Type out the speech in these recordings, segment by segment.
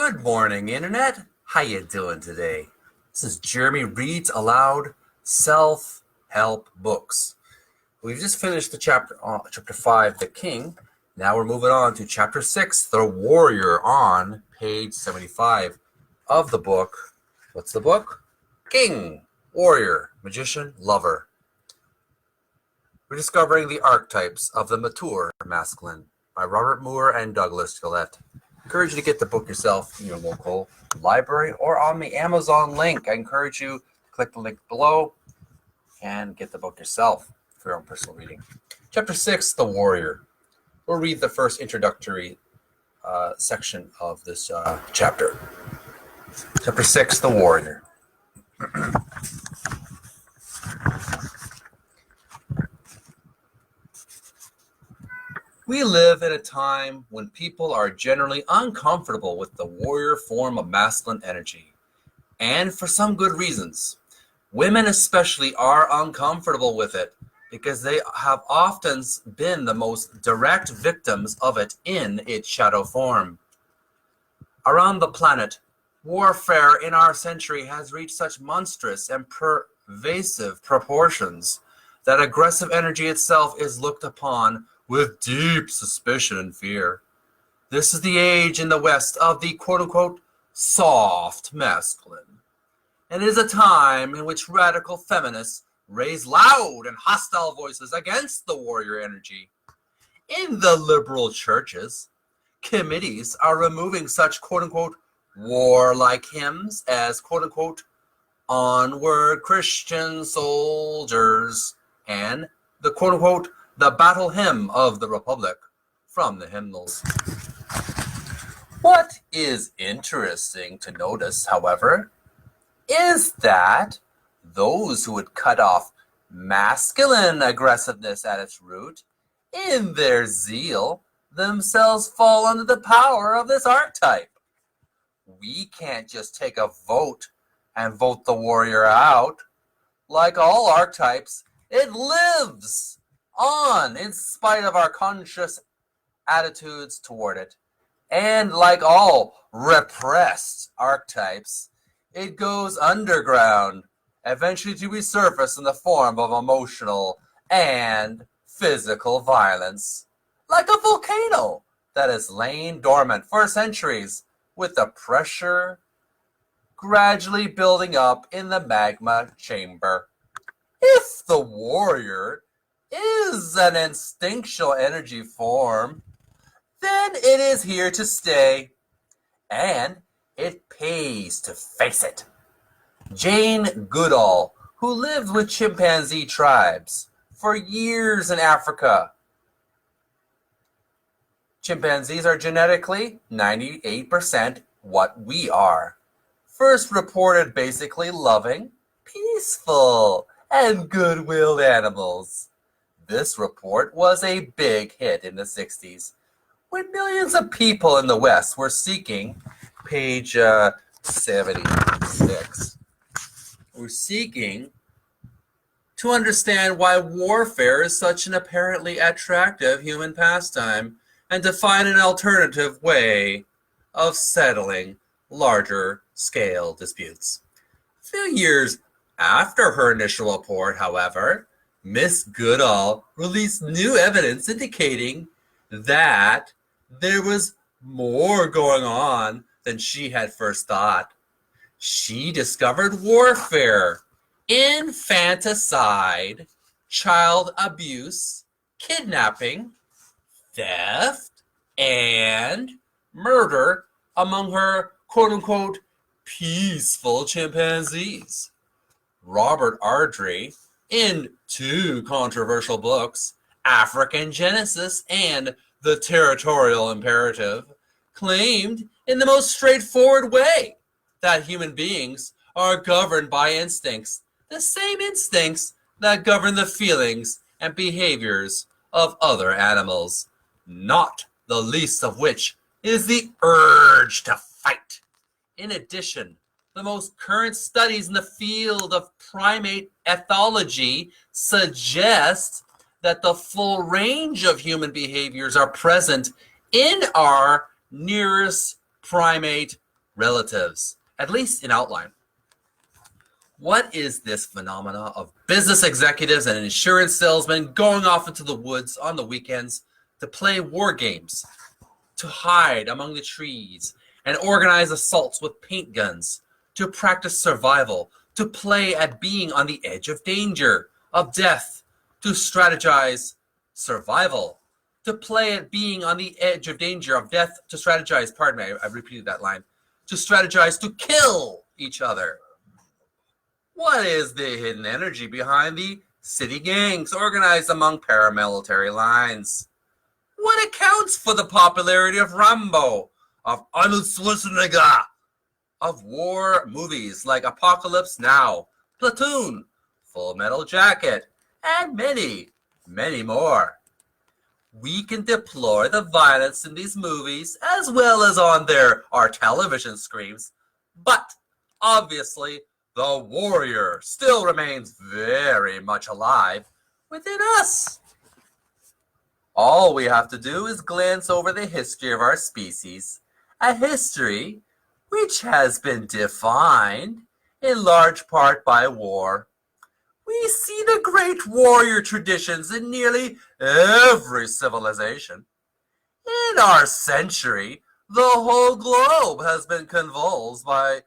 Good morning, Internet. How you doing today? This is Jeremy Reads Aloud Self-Help Books. We've just finished the chapter 5, The King. Now we're moving on to chapter 6, The Warrior, on page 75 of the book. What's the book? King, Warrior, Magician, Lover. Rediscovering the Archetypes of the Mature Masculine by Robert Moore and Douglas Gillette. I encourage you to get the book yourself in your local library or on the Amazon link. I encourage you to click the link below and get the book yourself for your own personal reading. Chapter 6, The Warrior. We'll read the first introductory section of this chapter. Chapter 6, The Warrior. We live in a time when people are generally uncomfortable with the warrior form of masculine energy, and for some good reasons. Women especially are uncomfortable with it because they have often been the most direct victims of it in its shadow form. Around the planet, warfare in our century has reached such monstrous and pervasive proportions that aggressive energy itself is looked upon with deep suspicion and fear. This is the age in the West of the quote-unquote soft masculine. And it is a time in which radical feminists raise loud and hostile voices against the warrior energy. In the liberal churches, committees are removing such quote-unquote warlike hymns as quote-unquote onward Christian soldiers and the quote-unquote the battle hymn of the Republic from the hymnals. What is interesting to notice, however, is that those who would cut off masculine aggressiveness at its root, in their zeal, themselves fall under the power of this archetype. We can't just take a vote and vote the warrior out. Like all archetypes, it lives on in spite of our conscious attitudes toward it. And like all repressed archetypes, it goes underground, eventually to resurface in the form of emotional and physical violence, like a volcano that has lain dormant for centuries with the pressure gradually building up in the magma chamber. If the warrior is an instinctual energy form, then it is here to stay, and it pays to face it. Jane Goodall, who lived with chimpanzee tribes for years in Africa. Chimpanzees are genetically 98% what we are. First reported basically loving, peaceful, and good-willed animals. This report was a big hit in the 60s, when millions of people in the West were seeking, page 76, were seeking to understand why warfare is such an apparently attractive human pastime and to find an alternative way of settling larger scale disputes. A few years after her initial report, however, Miss Goodall released new evidence indicating that there was more going on than she had first thought. She discovered warfare, infanticide, child abuse, kidnapping, theft, and murder among her quote-unquote peaceful chimpanzees. Robert Ardrey, in two controversial books, African Genesis and The Territorial Imperative, claimed in the most straightforward way that human beings are governed by instincts, the same instincts that govern the feelings and behaviors of other animals, not the least of which is the urge to fight. In addition, the most current studies in the field of primate ethology suggest that the full range of human behaviors are present in our nearest primate relatives, at least in outline. What is this phenomena of business executives and insurance salesmen going off into the woods on the weekends to play war games, to hide among the trees and organize assaults with paint guns, to practice survival, to play at being on the edge of danger, of death, to strategize survival, to play at being on the edge of danger, of death, to strategize, pardon me, I repeated that line, to strategize to kill each other. What is the hidden energy behind the city gangs organized among paramilitary lines? What accounts for the popularity of Rambo, of Arnold Schwarzenegger, of war movies like Apocalypse Now, Platoon, Full Metal Jacket, and many, many more? We can deplore the violence in these movies as well as on our television screens, but obviously the warrior still remains very much alive within us. All we have to do is glance over the history of our species, a history which has been defined in large part by war. We see the great warrior traditions in nearly every civilization. In our century, the whole globe has been convulsed by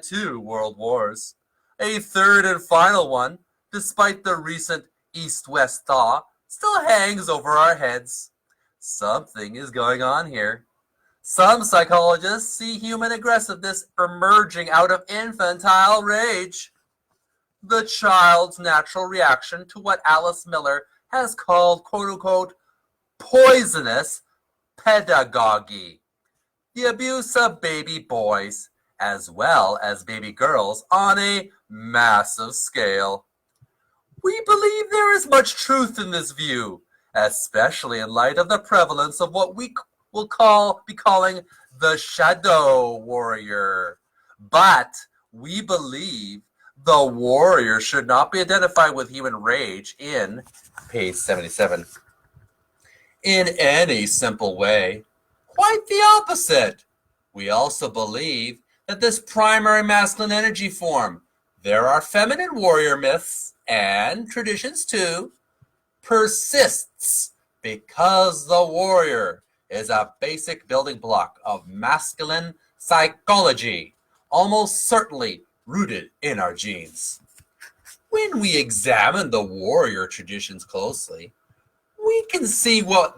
2 world wars. A third and final one, despite the recent East-West thaw, still hangs over our heads. Something is going on here. Some psychologists see human aggressiveness emerging out of infantile rage, the child's natural reaction to what Alice Miller has called, quote-unquote, poisonous pedagogy, the abuse of baby boys as well as baby girls on a massive scale. We believe there is much truth in this view, especially in light of the prevalence of what we will be calling the shadow warrior. But we believe the warrior should not be identified with human rage in page 77 in any simple way. Quite the opposite. We also believe that this primary masculine energy form, there are feminine warrior myths and traditions too, persists because the warrior is a basic building block of masculine psychology, almost certainly rooted in our genes. When we examine the warrior traditions closely, we can see what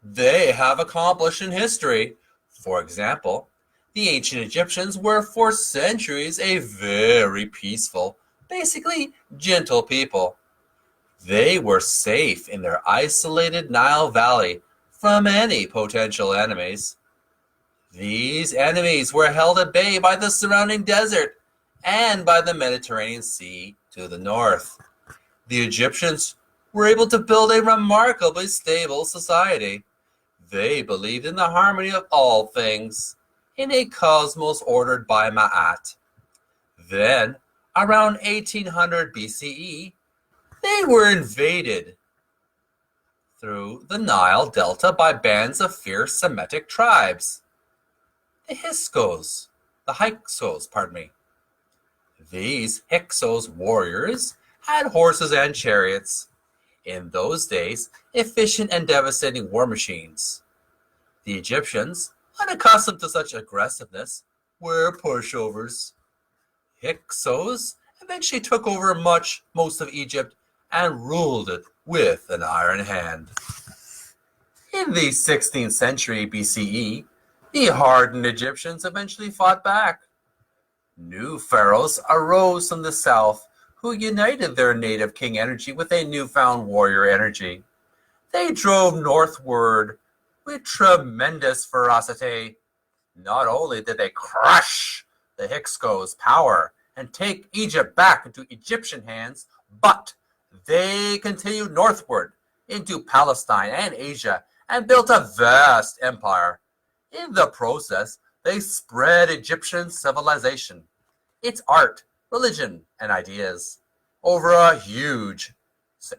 they have accomplished in history. For example, the ancient Egyptians were for centuries a very peaceful, basically gentle people. They were safe in their isolated Nile Valley from any potential enemies. These enemies were held at bay by the surrounding desert and by the Mediterranean Sea to the north. The Egyptians were able to build a remarkably stable society. They believed in the harmony of all things, in a cosmos ordered by Ma'at. Then, around 1800 BCE, they were invaded through the Nile Delta by bands of fierce Semitic tribes. The Hyksos. These Hyksos warriors had horses and chariots. In those days, efficient and devastating war machines. The Egyptians, unaccustomed to such aggressiveness, were pushovers. Hyksos eventually took over most of Egypt and ruled it with an iron hand. In the 16th century BCE, the hardened Egyptians eventually fought back. New pharaohs arose from the south who united their native king energy with a newfound warrior energy. They drove northward with tremendous ferocity. Not only did they crush the Hyksos' power and take Egypt back into Egyptian hands, but they continued northward into Palestine and Asia and built a vast empire. In the process, they spread Egyptian civilization, its art, religion, and ideas over a huge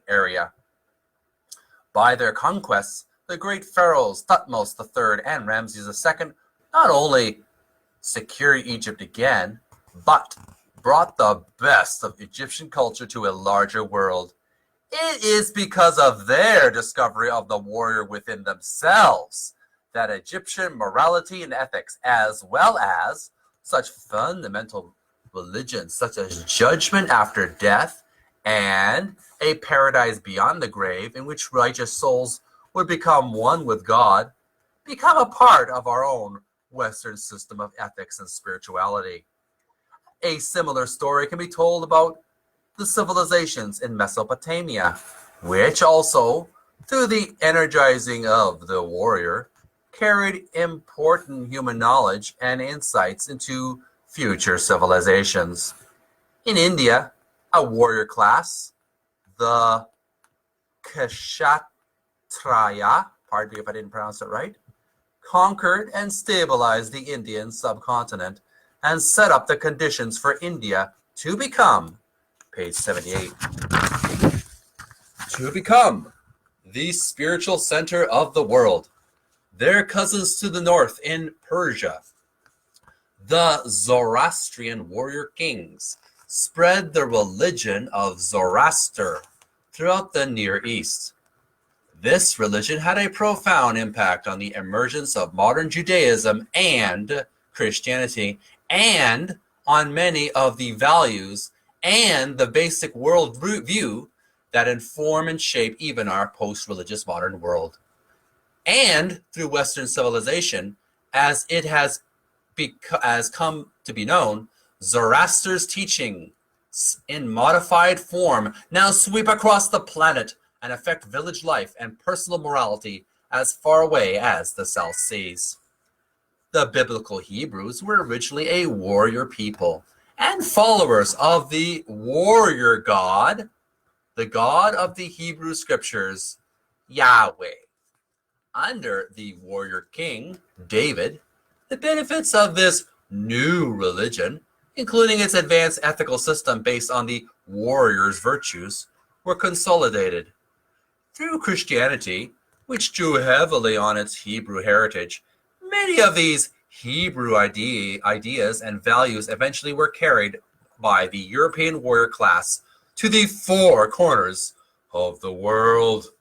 area. By their conquests, the great pharaohs Thutmose III and Ramses II not only secure Egypt again, but brought the best of Egyptian culture to a larger world. It is because of their discovery of the warrior within themselves that Egyptian morality and ethics, as well as such fundamental religions such as judgment after death and a paradise beyond the grave in which righteous souls would become one with God, become a part of our own Western system of ethics and spirituality. A similar story can be told about the civilizations in Mesopotamia, which also, through the energizing of the warrior, carried important human knowledge and insights into future civilizations. In India, a warrior class, the Kshatraya, pardon me if I didn't pronounce it right, conquered and stabilized the Indian subcontinent and set up the conditions for India to become, page 78, to become the spiritual center of the world. Their cousins to the north in Persia, the Zoroastrian warrior kings, spread the religion of Zoroaster throughout the Near East. This religion had a profound impact on the emergence of modern Judaism and Christianity, and on many of the values and the basic worldview that inform and shape even our post-religious modern world. And through Western civilization, as it has come to be known, Zoroaster's teachings in modified form now sweep across the planet and affect village life and personal morality as far away as the South Seas. The biblical Hebrews were originally a warrior people and followers of the warrior God, the God of the Hebrew scriptures, Yahweh. Under the warrior king, David, the benefits of this new religion, including its advanced ethical system based on the warrior's virtues, were consolidated. Through Christianity, which drew heavily on its Hebrew heritage, many of these Hebrew ideas and values eventually were carried by the European warrior class to the four corners of the world.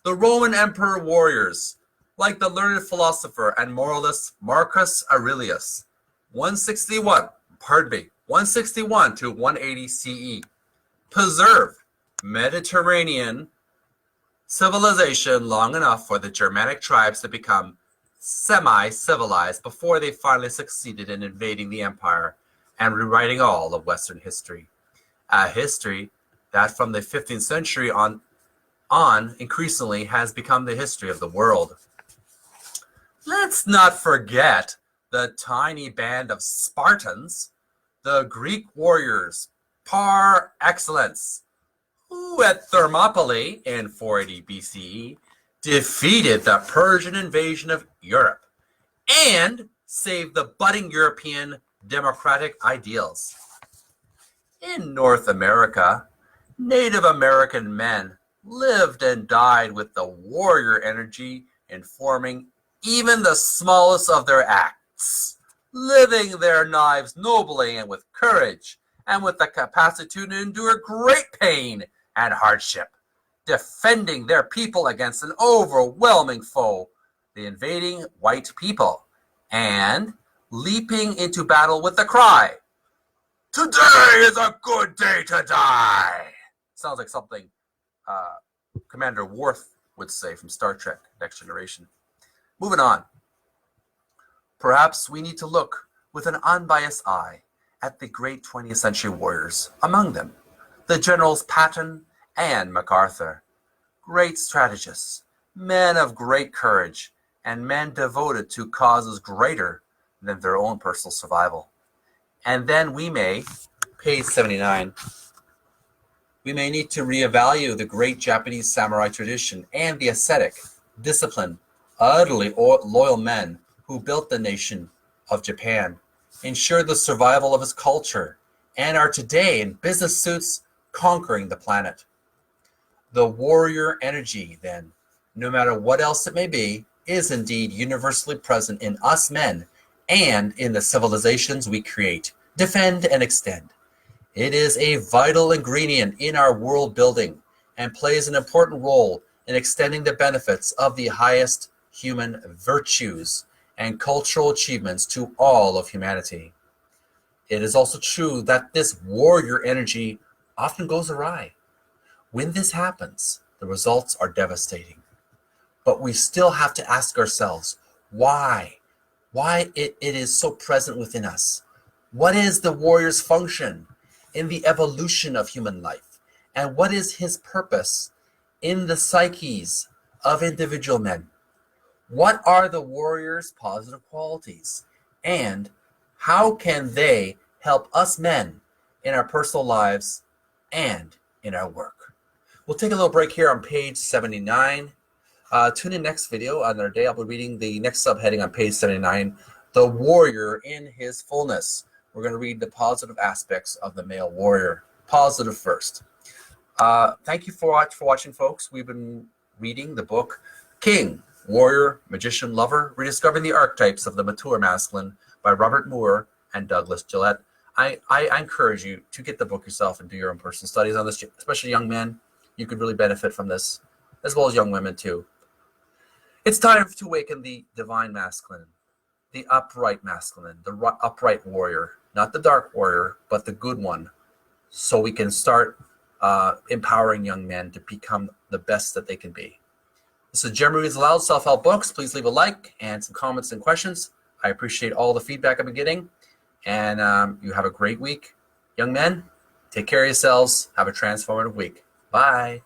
The Roman emperor warriors, like the learned philosopher and moralist Marcus Aurelius, 161 to 180 CE, preserved Mediterranean civilization long enough for the Germanic tribes to become semi-civilized before they finally succeeded in invading the empire and rewriting all of Western history. A history that from the 15th century on increasingly has become the history of the world. Let's not forget the tiny band of Spartans, the Greek warriors par excellence, who at Thermopylae in 480 BCE defeated the Persian invasion of Europe and saved the budding European democratic ideals. In North America, Native American men lived and died with the warrior energy informing even the smallest of their acts, living their lives nobly and with courage, and with the capacity to endure great pain and hardship, defending their people against an overwhelming foe, the invading white people, and leaping into battle with the cry, "Today is a good day to die." Sounds like something Commander Worf would say from Star Trek Next Generation. Moving on. Perhaps we need to look with an unbiased eye at the great 20th century warriors, among them the generals Patton and MacArthur, great strategists, men of great courage, and men devoted to causes greater than their own personal survival. And then we may, page 79, we may need to reevaluate the great Japanese samurai tradition and the ascetic, disciplined, utterly loyal men who built the nation of Japan, ensured the survival of its culture, and are today in business suits conquering the planet. The warrior energy, then, no matter what else it may be, is indeed universally present in us men and in the civilizations we create, defend, and extend. It is a vital ingredient in our world building and plays an important role in extending the benefits of the highest human virtues and cultural achievements to all of humanity. It is also true that this warrior energy often goes awry. When this happens, the results are devastating. But we still have to ask ourselves why? Why it is so present within us? What is the warrior's function in the evolution of human life? And what is his purpose in the psyches of individual men? What are the warrior's positive qualities? And how can they help us men in our personal lives and in our work? We'll take a little break here on page 79. Tune in next video. On our day, I'll be reading the next subheading on page 79, The Warrior in His Fullness. We're going to read the positive aspects of the male warrior. Positive first. Thank you for watching, folks. We've been reading the book King, Warrior, Magician, Lover, Rediscovering the Archetypes of the Mature Masculine by Robert Moore and Douglas Gillette. I encourage you to get the book yourself and do your own personal studies on this, especially young men. You could really benefit from this, as well as young women too. It's time to awaken the divine masculine, the upright masculine, the upright warrior, not the dark warrior, but the good one, so we can start empowering young men to become the best that they can be. This is Jeremy Reads Aloud Self-Help Books. Please leave a like and some comments and questions. I appreciate all the feedback I've been getting. And you have a great week. Young men, take care of yourselves. Have a transformative week. Bye.